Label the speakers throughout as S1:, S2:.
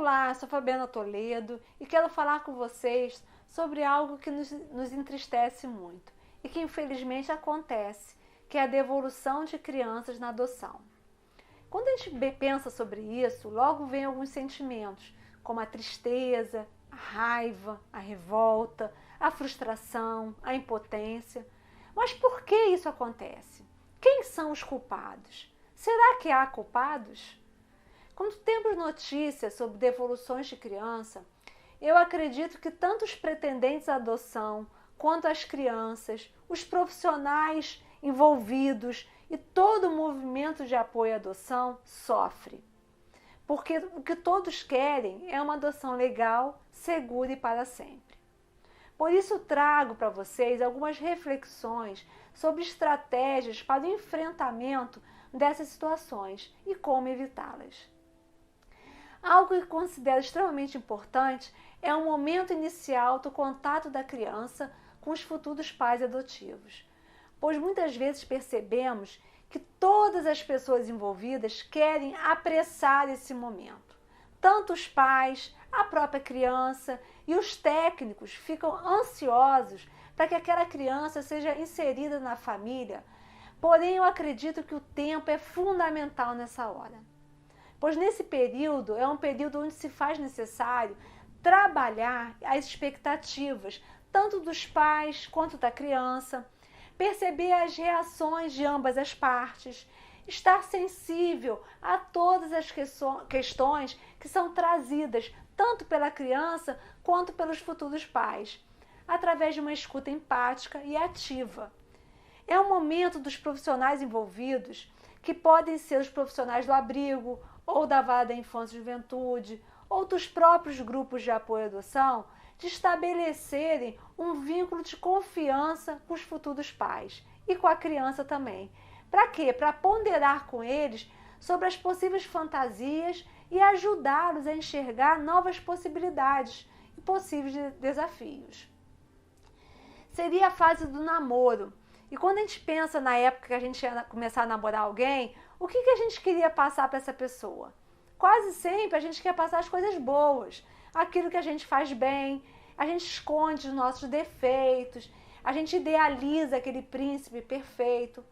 S1: Olá, eu sou Fabiana Toledo e quero falar com vocês sobre algo que nos entristece muito e que infelizmente acontece, que é a devolução de crianças na adoção. Quando a gente pensa sobre isso, logo vem alguns sentimentos, como a tristeza, a raiva, a revolta, a frustração, a impotência. Mas por que isso acontece? Quem são os culpados? Será que há culpados? Quando temos notícias sobre devoluções de criança, eu acredito que tanto os pretendentes à adoção, quanto as crianças, os profissionais envolvidos e todo o movimento de apoio à adoção sofre. Porque o que todos querem é uma adoção legal, segura e para sempre. Por isso trago para vocês algumas reflexões sobre estratégias para o enfrentamento dessas situações e como evitá-las. Algo que considero extremamente importante é o momento inicial do contato da criança com os futuros pais adotivos, pois muitas vezes percebemos que todas as pessoas envolvidas querem apressar esse momento. Tanto os pais, a própria criança e os técnicos ficam ansiosos para que aquela criança seja inserida na família, porém eu acredito que o tempo é fundamental nessa hora. Pois nesse período é um período onde se faz necessário trabalhar as expectativas, tanto dos pais quanto da criança, perceber as reações de ambas as partes, estar sensível a todas as questões que são trazidas tanto pela criança quanto pelos futuros pais, através de uma escuta empática e ativa. É o momento dos profissionais envolvidos, que podem ser os profissionais do abrigo, ou da vara da infância e juventude, ou dos próprios grupos de apoio à adoção, de estabelecerem um vínculo de confiança com os futuros pais e com a criança também. Para quê? Para ponderar com eles sobre as possíveis fantasias e ajudá-los a enxergar novas possibilidades e possíveis desafios. Seria a fase do namoro. E quando a gente pensa na época que a gente ia começar a namorar alguém, o que a gente queria passar para essa pessoa? Quase sempre a gente quer passar as coisas boas, aquilo que a gente faz bem, a gente esconde os nossos defeitos, a gente idealiza aquele príncipe perfeito.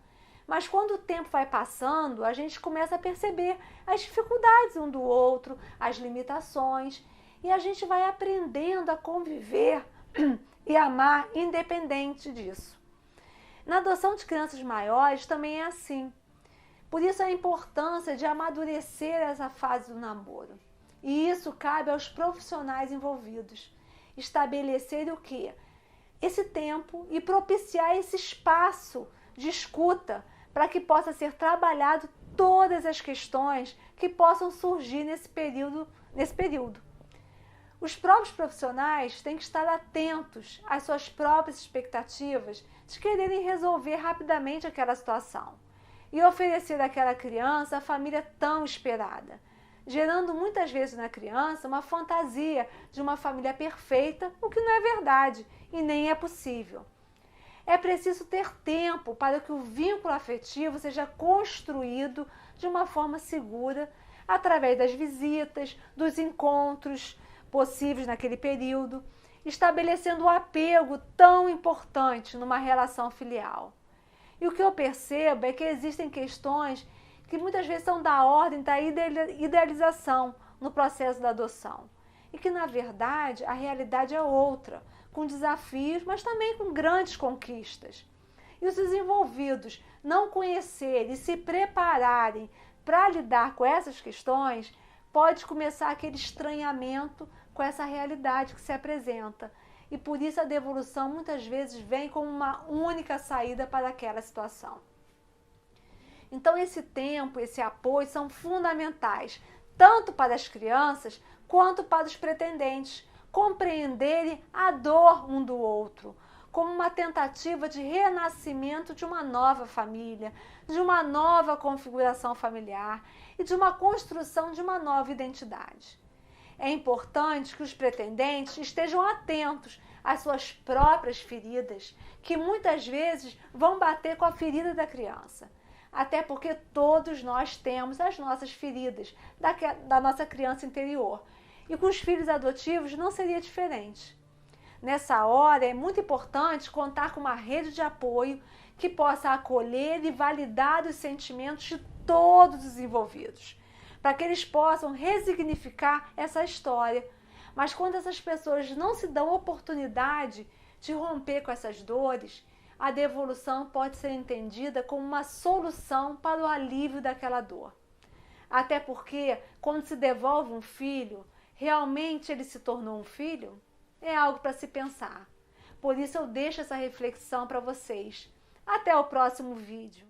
S1: Mas quando o tempo vai passando, a gente começa a perceber as dificuldades um do outro, as limitações, e a gente vai aprendendo a conviver e amar independente disso. Na adoção de crianças maiores também é assim. Por isso a importância de amadurecer essa fase do namoro. E isso cabe aos profissionais envolvidos. Estabelecer o quê? Esse tempo e propiciar esse espaço de escuta para que possa ser trabalhado todas as questões que possam surgir nesse período. Os próprios profissionais têm que estar atentos às suas próprias expectativas de quererem resolver rapidamente aquela situação e oferecer àquela criança a família tão esperada, gerando muitas vezes na criança uma fantasia de uma família perfeita, o que não é verdade e nem é possível. É preciso ter tempo para que o vínculo afetivo seja construído de uma forma segura, através das visitas, dos encontros possíveis naquele período, estabelecendo o apego tão importante numa relação filial. E o que eu percebo é que existem questões que muitas vezes são da ordem da idealização no processo da adoção. E que, na verdade, a realidade é outra, com desafios, mas também com grandes conquistas. E os desenvolvidos não conhecerem e se prepararem para lidar com essas questões, pode começar aquele estranhamento com essa realidade que se apresenta. E por isso a devolução muitas vezes vem como uma única saída para aquela situação. Então esse tempo, esse apoio são fundamentais, tanto para as crianças quanto para os pretendentes, compreenderem a dor um do outro, como uma tentativa de renascimento de uma nova família, de uma nova configuração familiar e de uma construção de uma nova identidade. É importante que os pretendentes estejam atentos às suas próprias feridas, que muitas vezes vão bater com a ferida da criança. Até porque todos nós temos as nossas feridas da nossa criança interior. E com os filhos adotivos não seria diferente. Nessa hora é muito importante contar com uma rede de apoio que possa acolher e validar os sentimentos de todos os envolvidos, para que eles possam resignificar essa história. Mas quando essas pessoas não se dão oportunidade de romper com essas dores, a devolução pode ser entendida como uma solução para o alívio daquela dor. Até porque, quando se devolve um filho, realmente ele se tornou um filho? É algo para se pensar. Por isso eu deixo essa reflexão para vocês. Até o próximo vídeo.